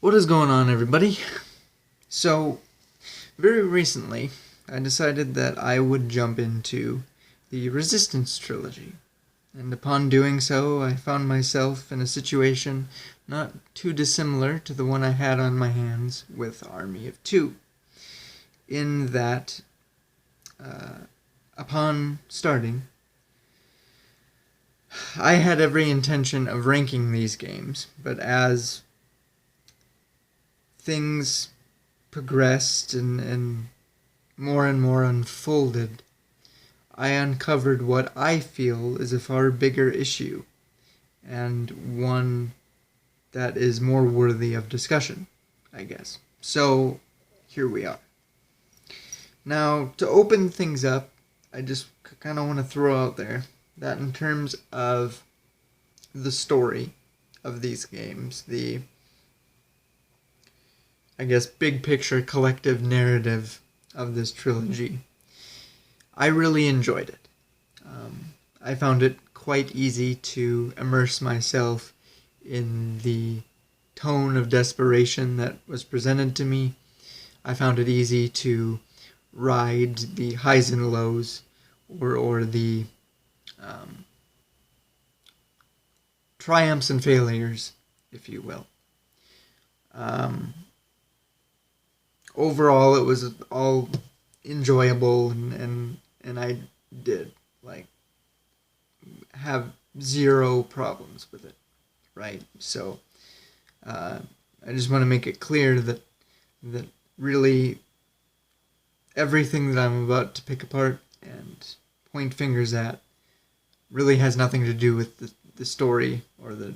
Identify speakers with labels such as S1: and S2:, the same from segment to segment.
S1: What is going on, everybody? So, very recently, I decided that I would jump into the Resistance trilogy. And upon doing so, I found myself in a situation not too dissimilar to the one I had on my hands with Army of Two. In that, upon starting, I had every intention of ranking these games, but as things progressed and more unfolded, I uncovered what I feel is a far bigger issue, and one that is more worthy of discussion, I guess. So, here we are. Now, to open things up, I just kind of want to throw out there that in terms of the story of these games, the, I guess, big picture collective narrative of this trilogy, I really enjoyed it. I found it quite easy to immerse myself in the tone of desperation that was presented to me. I found it easy to ride the highs and lows, or the triumphs and failures, if you will. Overall, it was all enjoyable, and I did have zero problems with it, right? So I just want to make it clear that really everything that I'm about to pick apart and point fingers at really has nothing to do with the story or the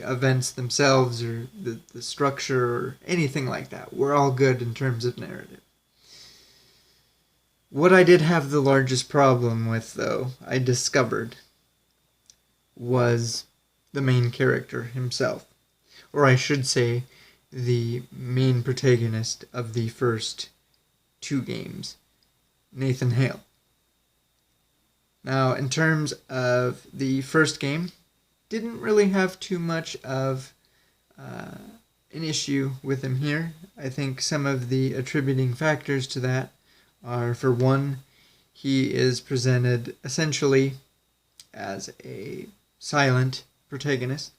S1: events themselves or the structure or anything like that. We're all good in terms of narrative. What I did have the largest problem with, though, I discovered, was the main character himself. Or I should say, the main protagonist of the first two games, Nathan Hale. Now, in terms of the first game, didn't really have too much of an issue with him here. I think some of the attributing factors to that are, for one, he is presented essentially as a silent protagonist,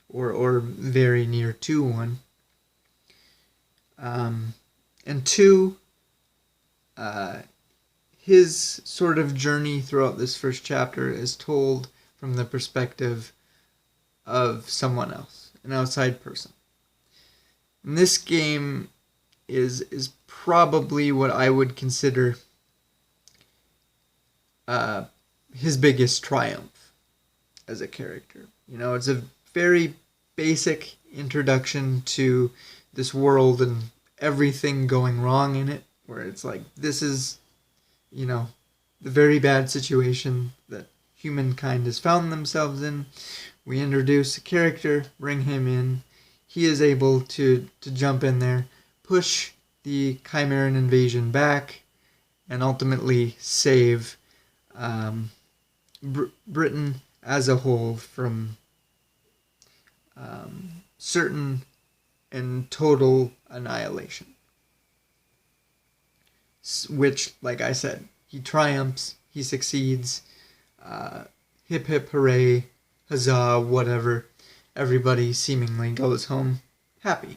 S1: or very near to one. And two, his sort of journey throughout this first chapter is told from the perspective of someone else, an outside person. And this game is probably what I would consider his biggest triumph as a character. You know, it's a very basic introduction to this world and everything going wrong in it, where it's like, this is, you know, the very bad situation that humankind has found themselves in. We introduce a character, bring him in. He is able to jump in there, push the Chimeran invasion back, and ultimately save Britain as a whole from certain and total annihilation. Which, like I said, he triumphs, he succeeds, hip hip hooray, huzzah, whatever. Everybody seemingly goes home happy.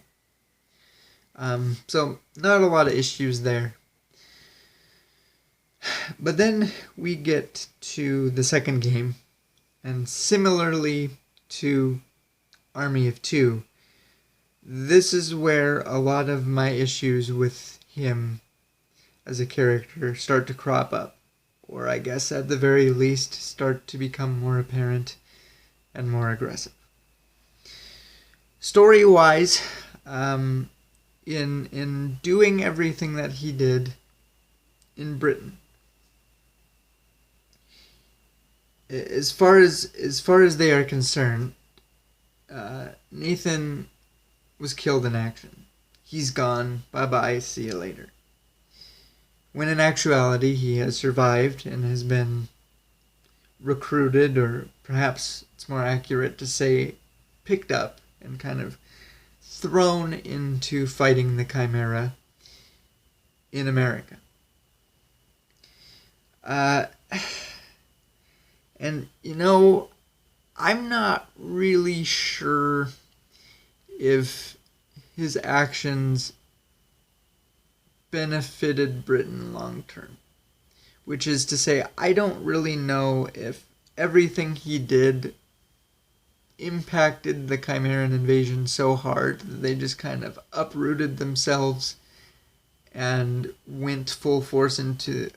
S1: So, not a lot of issues there. But then we get to the second game, and similarly to Army of Two, this is where a lot of my issues with him as a character start to crop up, or I guess at the very least start to become more apparent and more aggressive. Story-wise, in doing everything that he did in Britain, as far as they are concerned, Nathan was killed in action. He's gone. Bye-bye. See you later. When in actuality, he has survived and has been recruited, or perhaps it's more accurate to say picked up and kind of thrown into fighting the Chimera in America. And, I'm not really sure if his actions benefited Britain long term. Which is to say, I don't really know if everything he did impacted the Chimeran invasion so hard that they just kind of uprooted themselves and went full force into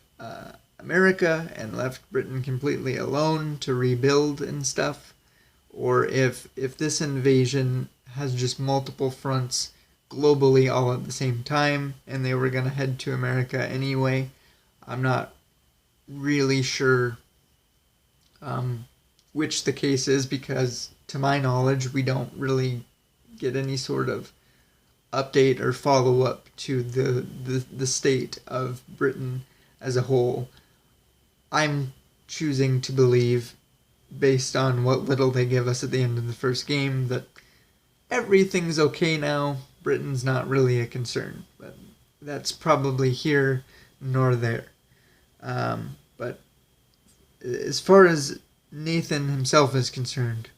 S1: America and left Britain completely alone to rebuild and stuff, or if this invasion has just multiple fronts globally all at the same time and they were going to head to America anyway. I'm not really sure which the case is, because to my knowledge we don't really get any sort of update or follow up to the state of Britain as a whole. I'm choosing to believe, based on what little they give us at the end of the first game, that everything's okay now. Britain's not really a concern, but that's probably here nor there. But as far as Nathan himself is concerned,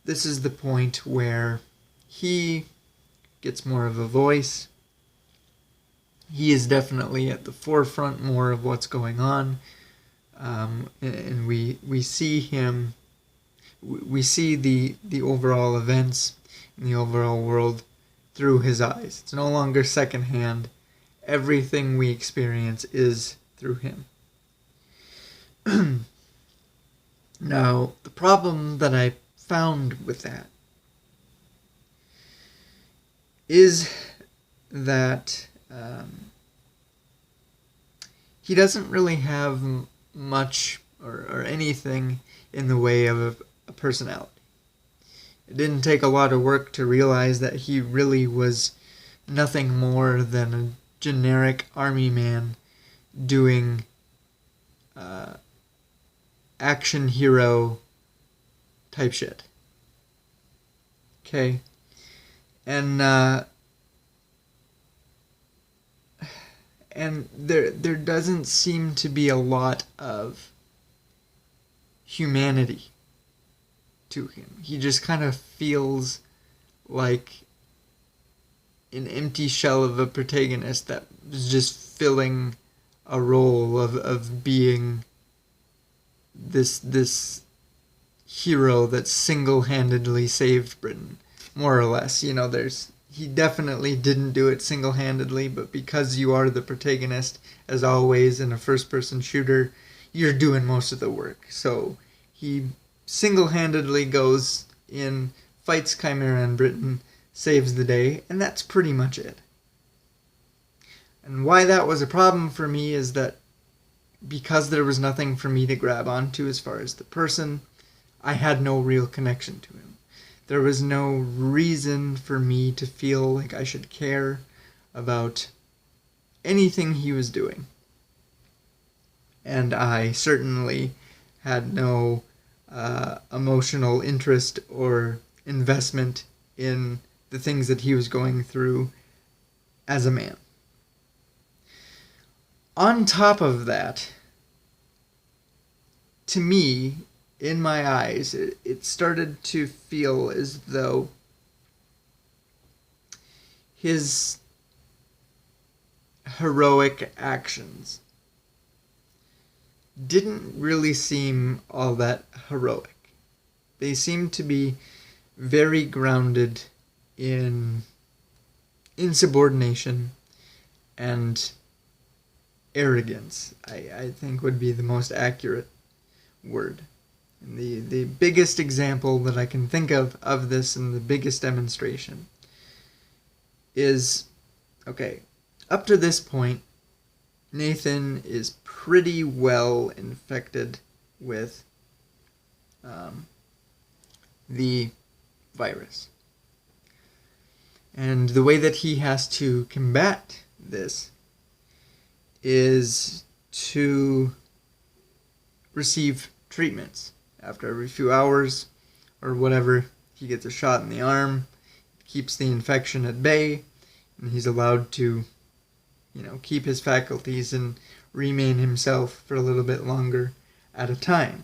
S1: this is the point where he gets more of a voice. He is definitely at the forefront more of what's going on. And we see him, we see the overall events in the overall world through his eyes. It's no longer secondhand. Everything we experience is through him. Now, the problem that I found with that is that he doesn't really have much or anything in the way of a personality. It didn't take a lot of work to realize that he really was nothing more than a generic army man doing action hero type shit. Okay? And there doesn't seem to be a lot of humanity to him. He just kind of feels like an empty shell of a protagonist that was just filling a role of being this hero that single-handedly saved Britain, more or less. He definitely didn't do it single-handedly, but because you are the protagonist, as always in a first-person shooter, you're doing most of the work. So he single-handedly goes in, fights Chimera in Britain, saves the day, and that's pretty much it. And why that was a problem for me is that because there was nothing for me to grab onto as far as the person, I had no real connection to him. There was no reason for me to feel like I should care about anything he was doing. And I certainly had no emotional interest or investment in the things that he was going through as a man. On top of that, to me, in my eyes, it started to feel as though his heroic actions didn't really seem all that heroic. They seemed to be very grounded in insubordination and arrogance, I think would be the most accurate word. And the biggest example that I can think of this, and the biggest demonstration, is, okay, up to this point, Nathan is pretty well infected with the virus. And the way that he has to combat this is to receive treatments after every few hours or whatever. he gets a shot in the arm, keeps the infection at bay, and he's allowed to, keep his faculties and remain himself for a little bit longer at a time.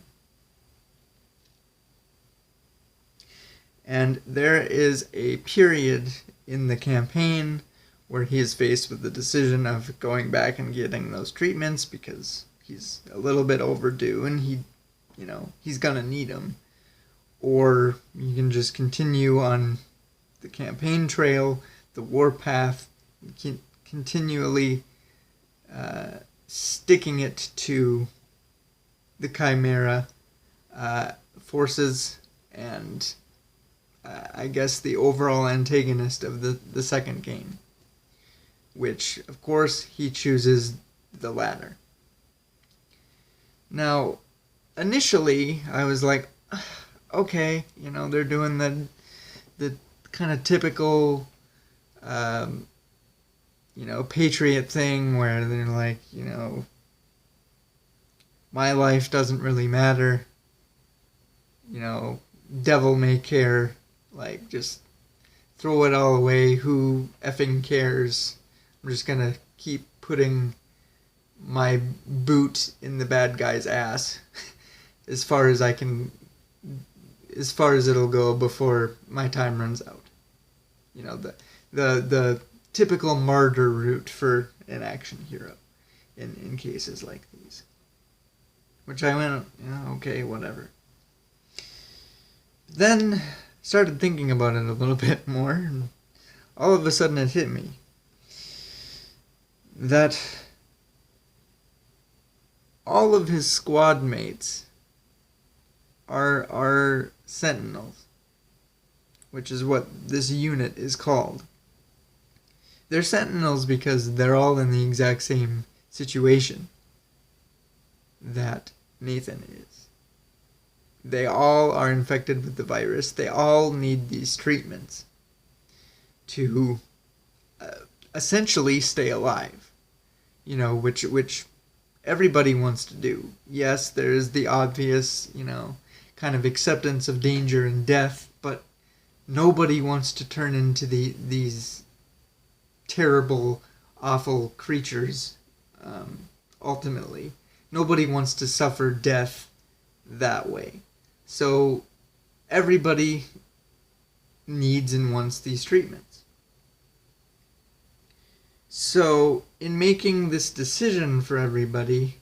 S1: And there is a period in the campaign where he is faced with the decision of going back and getting those treatments because he's a little bit overdue and he's gonna need them. Or you can just continue on the campaign trail, the warpath, continually sticking it to the Chimera forces and I guess the overall antagonist of the second game, which of course he chooses the latter. Now, initially I was like, okay, they're doing the kind of typical patriot thing where they're like, my life doesn't really matter, devil may care, like, just throw it all away, who effing cares, I'm just gonna keep putting my boot in the bad guy's ass as far as it'll go before my time runs out. The typical martyr route for an action hero in cases like these. Which I went, okay, whatever. Then started thinking about it a little bit more, and all of a sudden it hit me that all of his squad mates are sentinels, which is what this unit is called. They're sentinels because they're all in the exact same situation that Nathan is. They all are infected with the virus. They all need these treatments to essentially stay alive, which everybody wants to do. Yes, there is the obvious, kind of acceptance of danger and death, but nobody wants to turn into these terrible, awful creatures, ultimately. Nobody wants to suffer death that way. So everybody needs and wants these treatments. So in making this decision for everybody,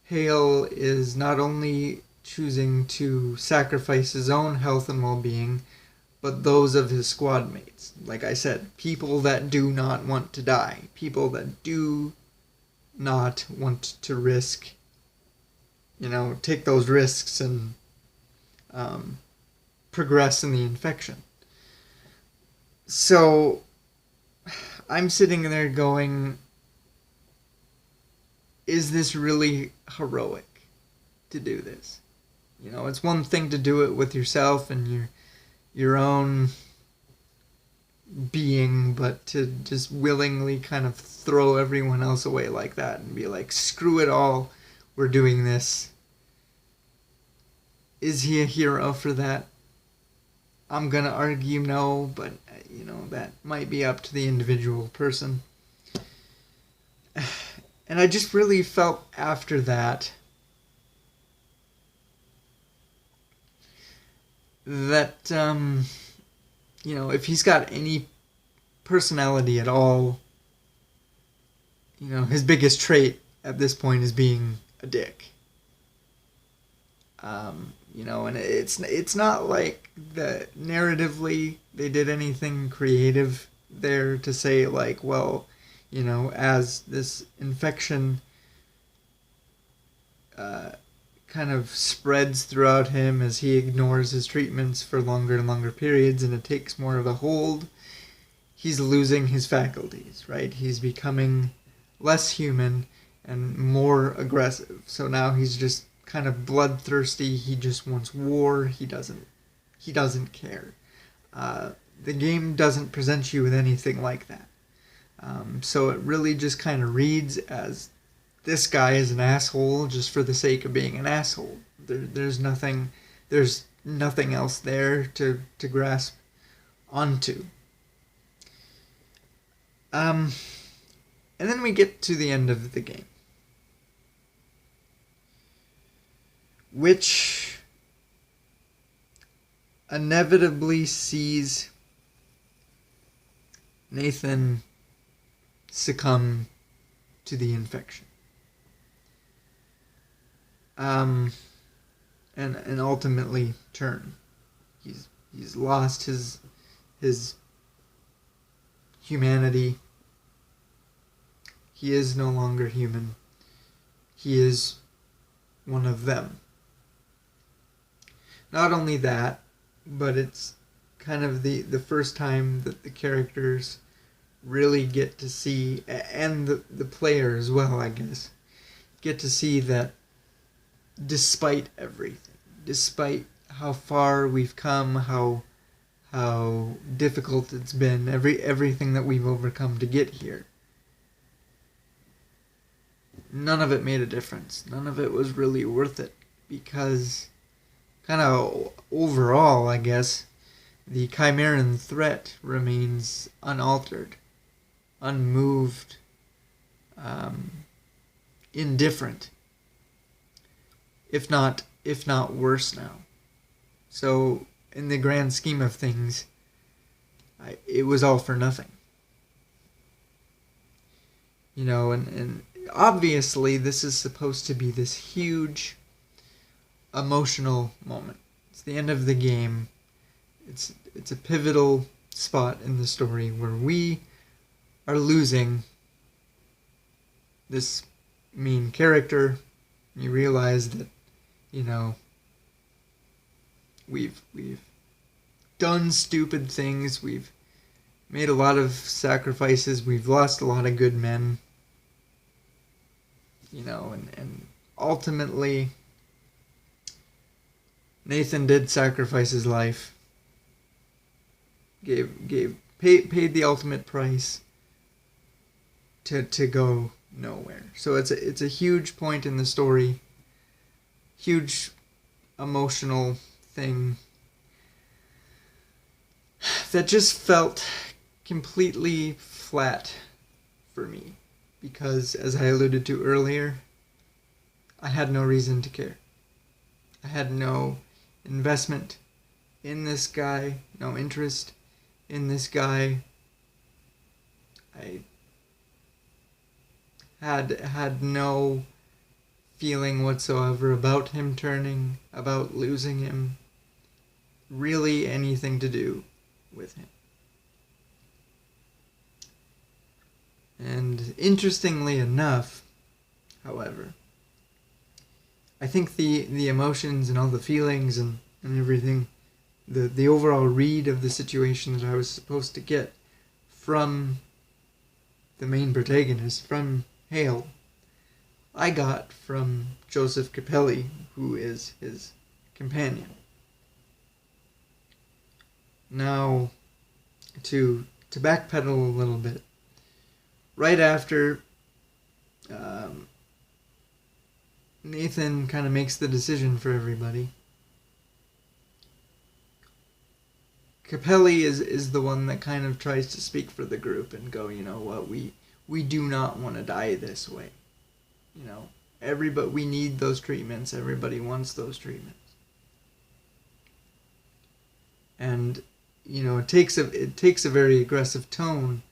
S1: Hale is not only choosing to sacrifice his own health and well-being, but those of his squad mates. Like I said, people that do not want to die. People that do not want to risk, take those risks and progress in the infection. So I'm sitting there going, is this really heroic to do this? It's one thing to do it with yourself and your own being, but to just willingly kind of throw everyone else away like that and be like, screw it all, we're doing this. Is he a hero for that? I'm gonna argue no, but that might be up to the individual person. And I just really felt after that if he's got any personality at all, his biggest trait at this point is being a dick. And it's not like the narratively they did anything creative there to say like, well, as this infection kind of spreads throughout him as he ignores his treatments for longer and longer periods and it takes more of a hold, he's losing his faculties, right? He's becoming less human and more aggressive. So now he's just kind of bloodthirsty. He just wants war. He doesn't care. The game doesn't present you with anything like that. So it really just kind of reads as this guy is an asshole just for the sake of being an asshole. There's nothing else there to grasp onto. And then we get to the end of the game, which inevitably sees Nathan succumb to the infection. And ultimately turn. He's lost his humanity. He is no longer human. He is one of them. Not only that, but it's kind of the first time that the characters really get to see, and the player as well, I guess, get to see that despite everything, despite how far we've come, how difficult it's been, everything that we've overcome to get here, none of it made a difference. None of it was really worth it, because kind of overall, I guess, the Chimeran threat remains unaltered, unmoved, indifferent, if not worse now. So in the grand scheme of things, it was all for nothing. And obviously this is supposed to be this huge emotional moment. It's the end of the game. It's a pivotal spot in the story where we are losing this main character. You realize that, we've done stupid things, we've made a lot of sacrifices, we've lost a lot of good men, and ultimately Nathan did sacrifice his life, paid the ultimate price to go nowhere. So it's a huge point in the story, huge emotional thing that just felt completely flat for me, because as I alluded to earlier, I had no reason to care. I had no investment in this guy, no interest in this guy. I had no feeling whatsoever about him turning, about losing him, really anything to do with him. And interestingly enough, however, I think the emotions and all the feelings and everything, the overall read of the situation that I was supposed to get from the main protagonist, from Hale, I got from Joseph Capelli, who is his companion. Now, to backpedal a little bit, right after Nathan kind of makes the decision for everybody, Capelli is the one that kind of tries to speak for the group and go, you know what, we do not want to die this way. Everybody, we need those treatments. Everybody wants those treatments. And it takes a very aggressive tone,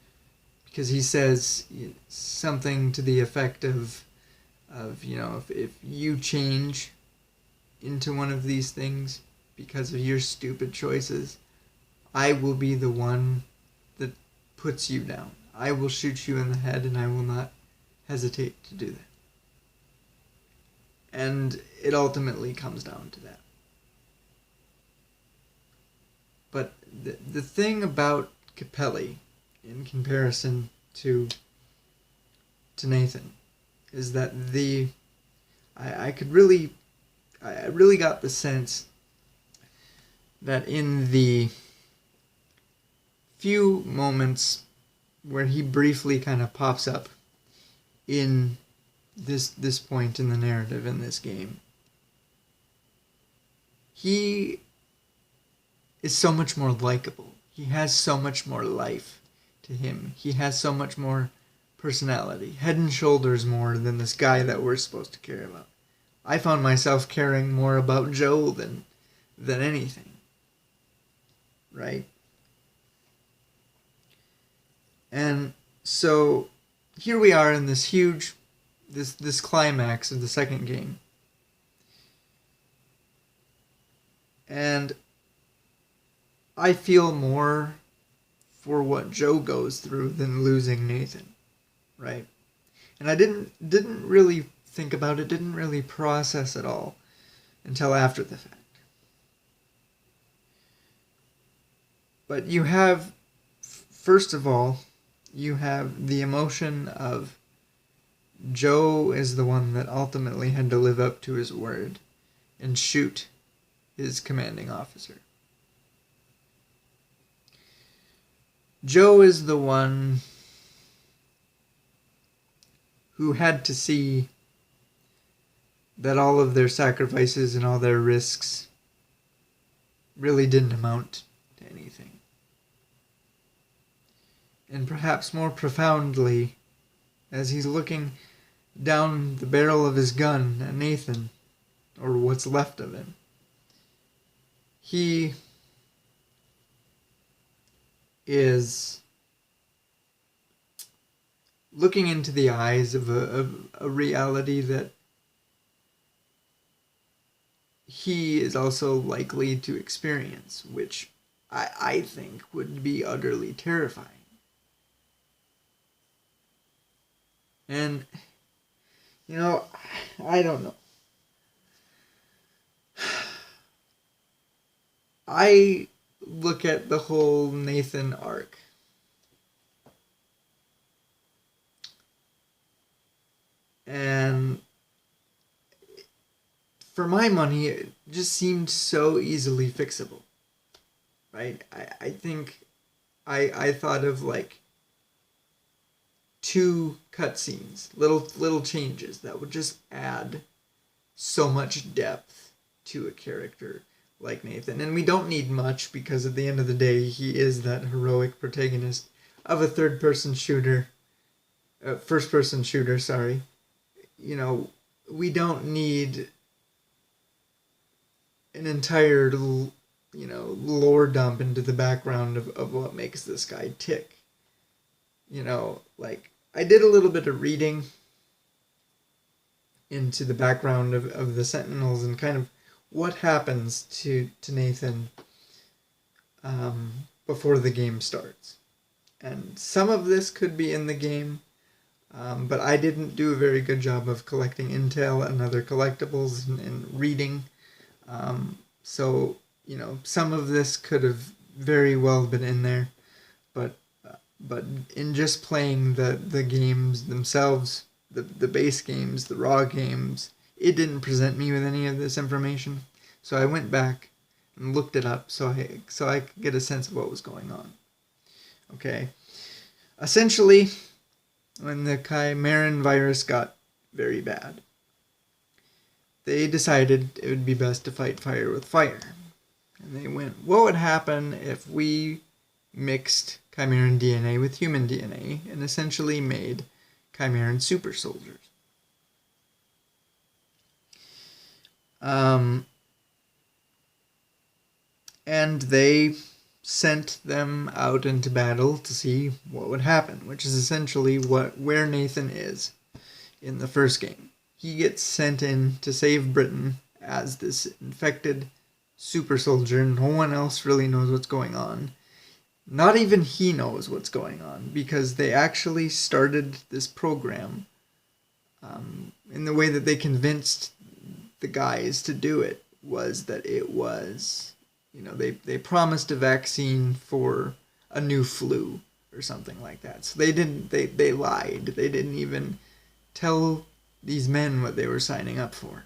S1: because he says something to the effect of if you change into one of these things because of your stupid choices, I will be the one that puts you down. I will shoot you in the head, and I will not hesitate to do that. And it ultimately comes down to that. But the thing about Capelli, in comparison to Nathan, is that I really got the sense that in the few moments where he briefly kind of pops up in this point in the narrative in this game, he is so much more likable. He has so much more life to him. He has so much more personality, head and shoulders more than this guy that we're supposed to care about. I found myself caring more about Joe than anything. Right? And so here we are in this huge this climax of the second game. And I feel more for what Joe goes through than losing Nathan, right? And I didn't really think about it, didn't really process it all until after the fact. But you have, first of all, you have the emotion of Joe is the one that ultimately had to live up to his word and shoot his commanding officer. Joe is the one who had to see that all of their sacrifices and all their risks really didn't amount to anything. And perhaps more profoundly, as he's looking down the barrel of his gun at Nathan, or what's left of him, he is looking into the eyes of a reality that he is also likely to experience, which I think would be utterly terrifying. And, you know, I don't know. I look at the whole Nathan arc and for my money, it just seemed so easily fixable, right? I think I thought of like 2 cutscenes, little changes that would just add so much depth to a character like Nathan. And we don't need much because at the end of the day, he is that heroic protagonist of a third-person shooter, first-person shooter, sorry. You know, we don't need an entire, lore dump into the background of what makes this guy tick. You know, like, I did a little bit of reading into the background of the Sentinels and kind of what happens to Nathan before the game starts. And some of this could be in the game, but I didn't do a very good job of collecting intel and other collectibles and reading. So, you know, some of this could have very well been in there, but in just playing the games themselves, the base games, the raw games, it didn't present me with any of this information. So I went back and looked it up so I could get a sense of what was going on. Okay. Essentially, when the Chimeran virus got very bad, they decided it would be best to fight fire with fire. And they went, what would happen if we mixed Chimeran DNA with human DNA and essentially made Chimeran super soldiers? And they sent them out into battle to see what would happen, which is essentially where Nathan is in the first game. He gets sent in to save Britain as this infected super soldier. No one else really knows what's going on. Not even he knows what's going on, because they actually started this program in the way that they convinced the guys to do it was that it was, they promised a vaccine for a new flu or something like that. So they lied. They didn't even tell these men what they were signing up for.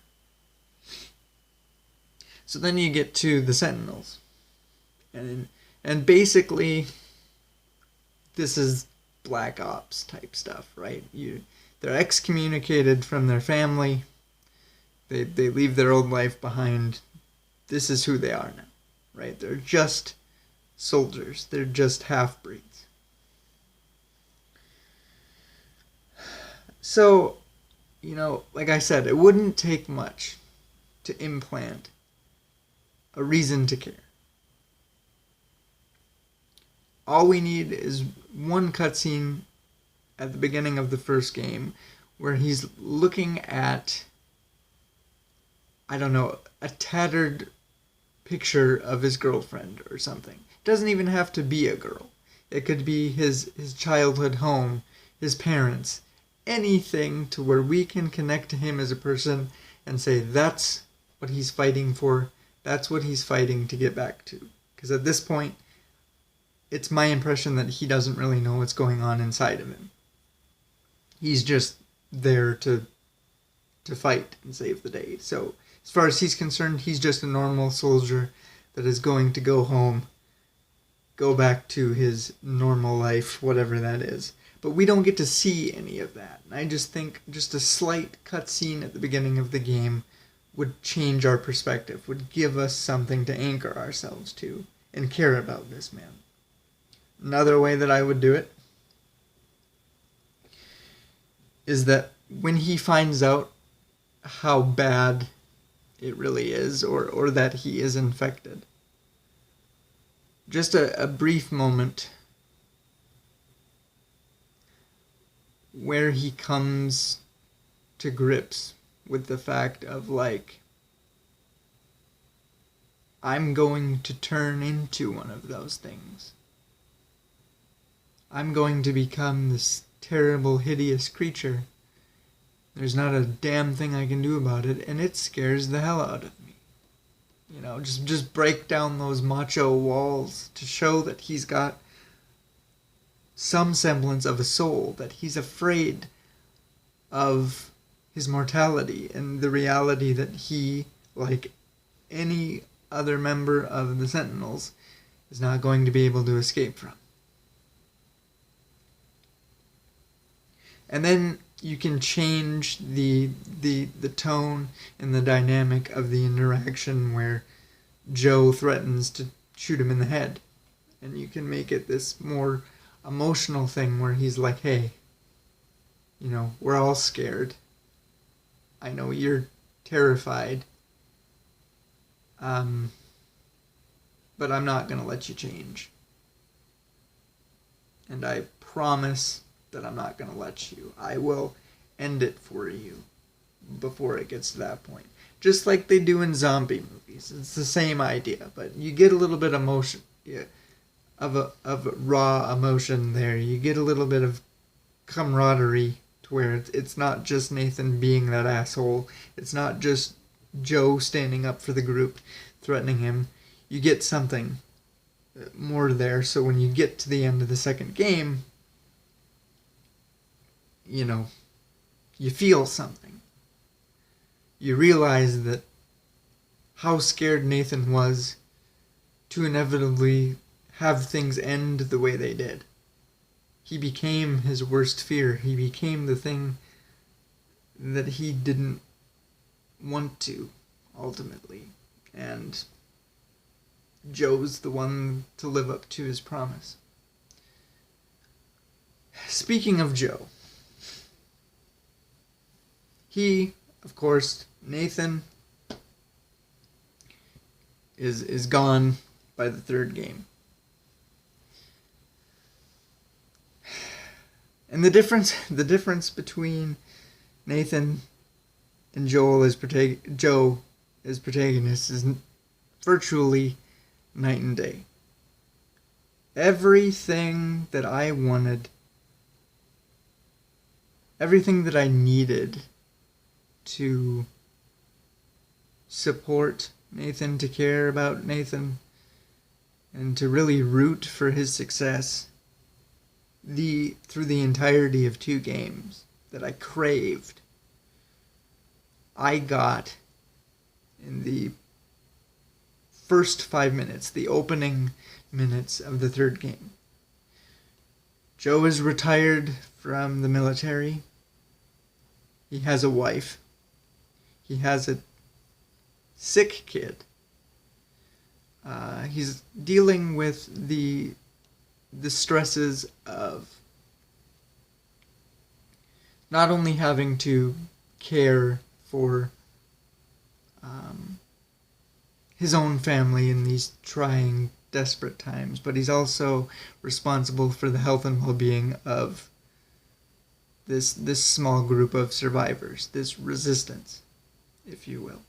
S1: So then you get to the Sentinels. And basically, this is Black Ops type stuff, right? They're excommunicated from their family. They leave their old life behind. This is who they are now, right? They're just soldiers. They're just half-breeds. So, like I said, it wouldn't take much to implant a reason to care. All we need is one cutscene at the beginning of the first game where he's looking at, I don't know, a tattered picture of his girlfriend or something. It doesn't even have to be a girl. It could be his childhood home, his parents, anything to where we can connect to him as a person and say that's what he's fighting for, that's what he's fighting to get back to. Because at this point, it's my impression that he doesn't really know what's going on inside of him. He's just there to fight and save the day. So as far as he's concerned, he's just a normal soldier that is going to go home, go back to his normal life, whatever that is. But we don't get to see any of that. And I just think just a slight cutscene at the beginning of the game would change our perspective, would give us something to anchor ourselves to and care about this man. Another way that I would do it is that when he finds out how bad it really is, or that he is infected, just a brief moment where he comes to grips with the fact of, like, I'm going to turn into one of those things. I'm going to become this terrible, hideous creature. There's not a damn thing I can do about it, and it scares the hell out of me. Just break down those macho walls to show that he's got some semblance of a soul, that he's afraid of his mortality and the reality that he, like any other member of the Sentinels, is not going to be able to escape from. And then you can change the tone and the dynamic of the interaction where Joe threatens to shoot him in the head. And you can make it this more emotional thing where he's like, hey, we're all scared. I know you're terrified. But I'm not going to let you change. And I promise that I'm not going to let you. I will end it for you before it gets to that point. Just like they do in zombie movies. It's the same idea, but you get a little bit of emotion, of raw emotion there. You get a little bit of camaraderie to where it's not just Nathan being that asshole. It's not just Joe standing up for the group, threatening him. You get something more there, so when you get to the end of the second game, you feel something. You realize that how scared Nathan was to inevitably have things end the way they did. He became his worst fear. He became the thing that he didn't want to, ultimately. And Joe's the one to live up to his promise. Speaking of Joe, he, of course, Nathan, is gone by the third game. And the difference between Nathan and Joe as protagonist is virtually night and day. Everything that I wanted, everything that I needed to support Nathan, to care about Nathan, and to really root for his success through the entirety of 2 games that I craved, I got in the first 5 minutes, the opening minutes of the third game. Joe is retired from the military. He has a wife. He has a sick kid. He's dealing with the stresses of not only having to care for his own family in these trying, desperate times, but he's also responsible for the health and well-being of this small group of survivors, this resistance, if you will.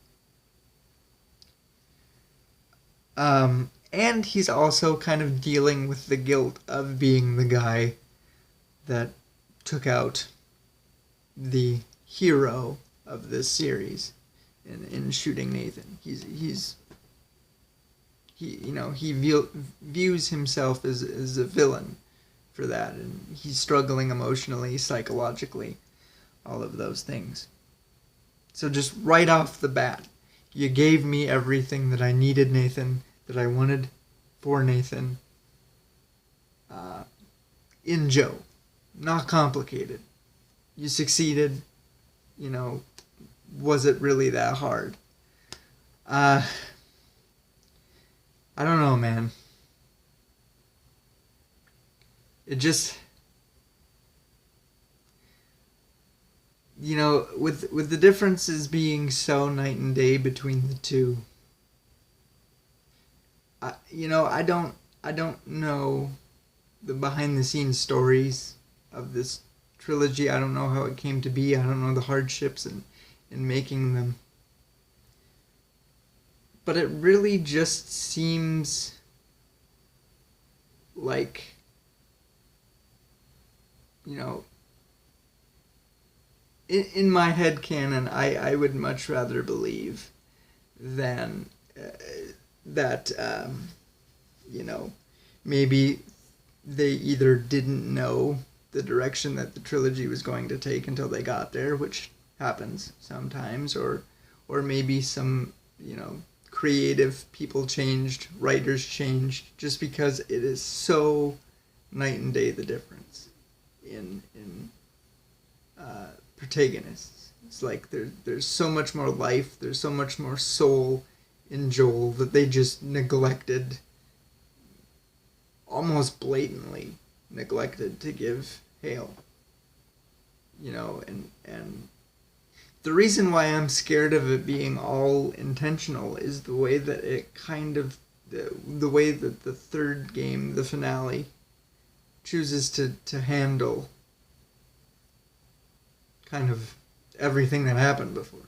S1: And he's also kind of dealing with the guilt of being the guy that took out the hero of this series in shooting Nathan. He views himself as a villain for that, and he's struggling emotionally, psychologically, all of those things. So just right off the bat, you gave me everything that I needed, Nathan, that I wanted for Nathan in Joe. Not complicated. You succeeded. Was it really that hard? I don't know, man. It just, with the differences being so night and day between the two, I don't know the behind the scenes stories of this trilogy. I don't know how it came to be. I don't know the hardships in making them. But it really just seems like, in my headcanon, I would much rather believe than that, maybe they either didn't know the direction that the trilogy was going to take until they got there, which happens sometimes, or maybe some, creative people changed, writers changed, just because it is so night and day the difference in protagonists. It's like there's so much more life, there's so much more soul in Joel that they just neglected, almost blatantly neglected to give Hale. And the reason why I'm scared of it being all intentional is the way that it the way that the third game, the finale, chooses to handle kind of everything that happened before.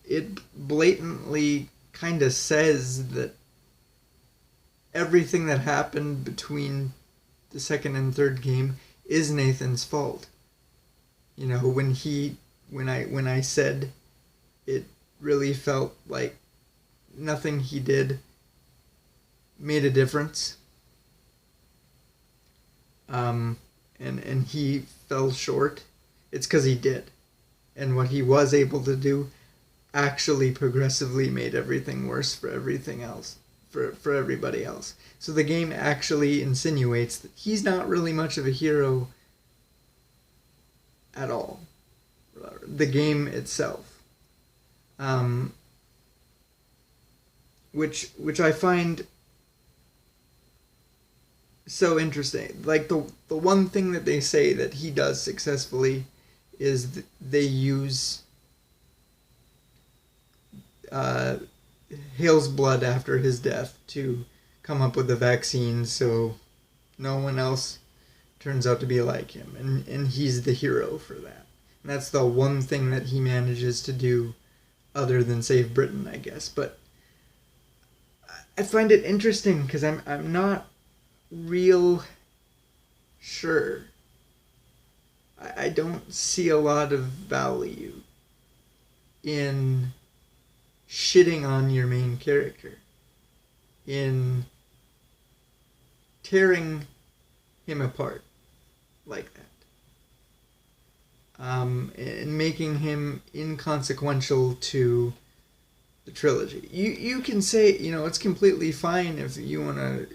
S1: It blatantly kind of says that everything that happened between the second and third game is Nathan's fault. When I said it really felt like nothing he did made a difference. And he fell short. It's because he did. And what he was able to do actually progressively made everything worse for everything else, for everybody else. So the game actually insinuates that he's not really much of a hero at all. The game itself. Which I find so interesting. Like the one thing that they say that he does successfully is they use Hale's blood after his death to come up with a vaccine so no one else turns out to be like him, and he's the hero for that. And that's the one thing that he manages to do other than save Britain, I guess. But I find it interesting because I'm not real sure. I don't see a lot of value in shitting on your main character, in tearing him apart like that, and making him inconsequential to the trilogy. You can say, it's completely fine if you want to,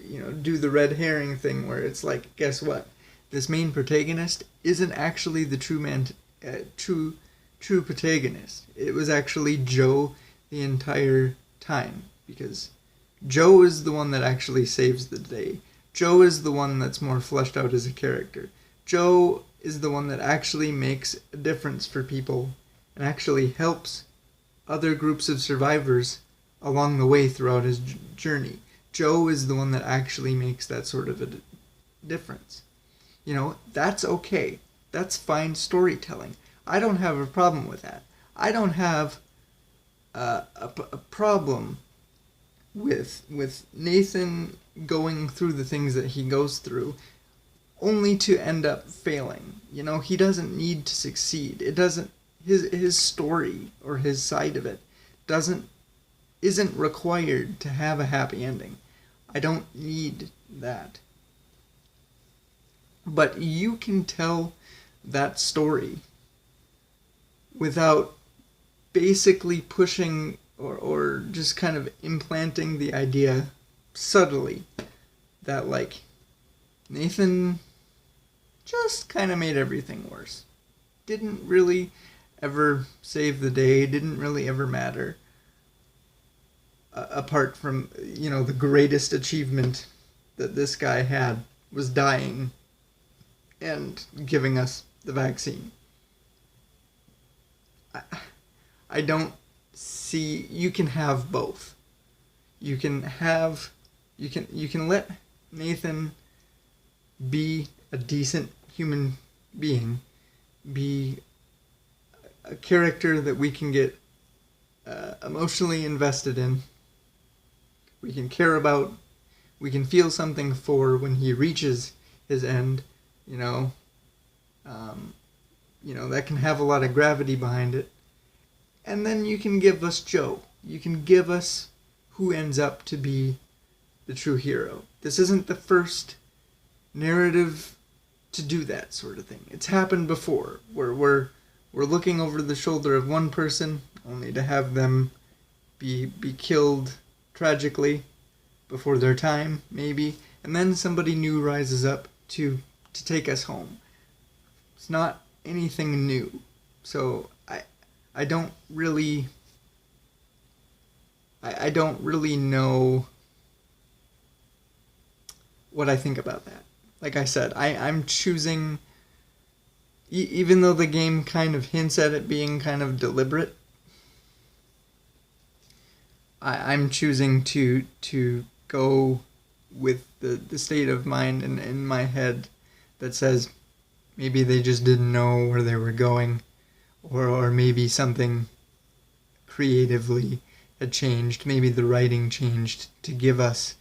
S1: do the red herring thing where it's like, guess what? This main protagonist isn't actually the true protagonist. It was actually Joe the entire time, because Joe is the one that actually saves the day. Joe is the one that's more fleshed out as a character. Joe is the one that actually makes a difference for people and actually helps other groups of survivors along the way throughout his journey. Joe is the one that actually makes that sort of a difference. You know, that's okay. That's fine storytelling. I don't have a problem with that. I don't have a problem with Nathan going through the things that he goes through only to end up failing. You know, he doesn't need to succeed. It doesn't, his story or his side of it isn't required to have a happy ending. I don't need that. But you can tell that story without basically pushing or just kind of implanting the idea subtly that, like, Nathan just kind of made everything worse. Didn't really ever save the day, didn't really ever matter. Apart from, you know, the greatest achievement that this guy had was dying and giving us the vaccine. I don't see, you can have both. You can let Nathan be a decent human being, be a character that we can get emotionally invested in, we can care about, we can feel something for when he reaches his end, you know, that can have a lot of gravity behind it. And then you can give us Joe. You can give us who ends up to be the true hero. This isn't the first narrative to do that sort of thing. It's happened before, where we're looking over the shoulder of one person only to have them be killed tragically before their time, maybe, and then somebody new rises up to take us home. It's not anything new. So I don't really know what I think about that. Like I said, I'm choosing, even though the game kind of hints at it being kind of deliberate, I'm choosing to go with the state of mind in my head that says maybe they just didn't know where they were going, or maybe something creatively had changed. Maybe the writing changed to give us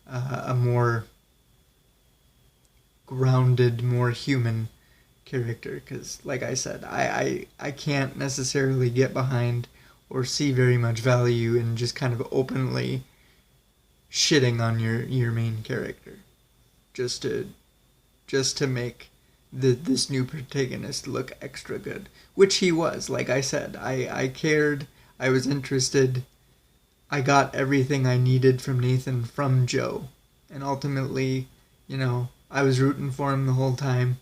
S1: a more grounded, more human character. Because, like I said, I can't necessarily get behind or see very much value in just kind of openly shitting on your main character just to make this new protagonist look extra good, which he was. Like I said, I cared, I was interested, I got everything I needed from Nathan from Joe, and ultimately, you know, I was rooting for him the whole time,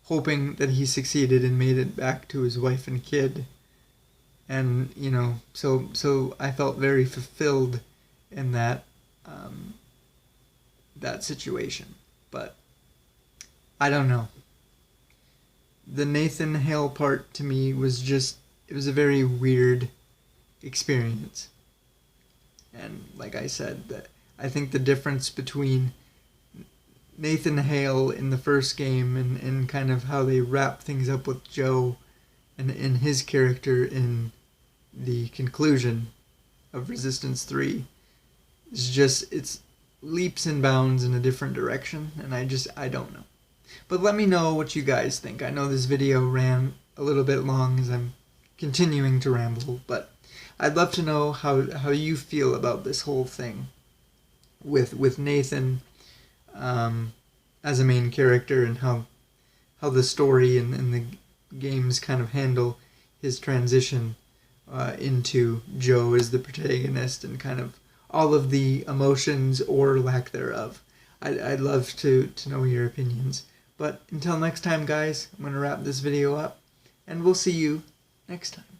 S1: hoping that he succeeded and made it back to his wife and kid. And, you know, so I felt very fulfilled in that situation. But I don't know. The Nathan Hale part to me was just, it was a very weird experience. And like I said, that I think the difference between Nathan Hale in the first game and kind of how they wrap things up with Joe and his character in the conclusion of Resistance 3 is just, it's leaps and bounds in a different direction, and I don't know. But let me know what you guys think. I know this video ran a little bit long as I'm continuing to ramble, but I'd love to know how you feel about this whole thing with Nathan as a main character, and how the story and the games kind of handle his transition into Joe as the protagonist, and kind of all of the emotions or lack thereof. I'd love to know your opinions. But until next time, guys, I'm going to wrap this video up, and we'll see you next time.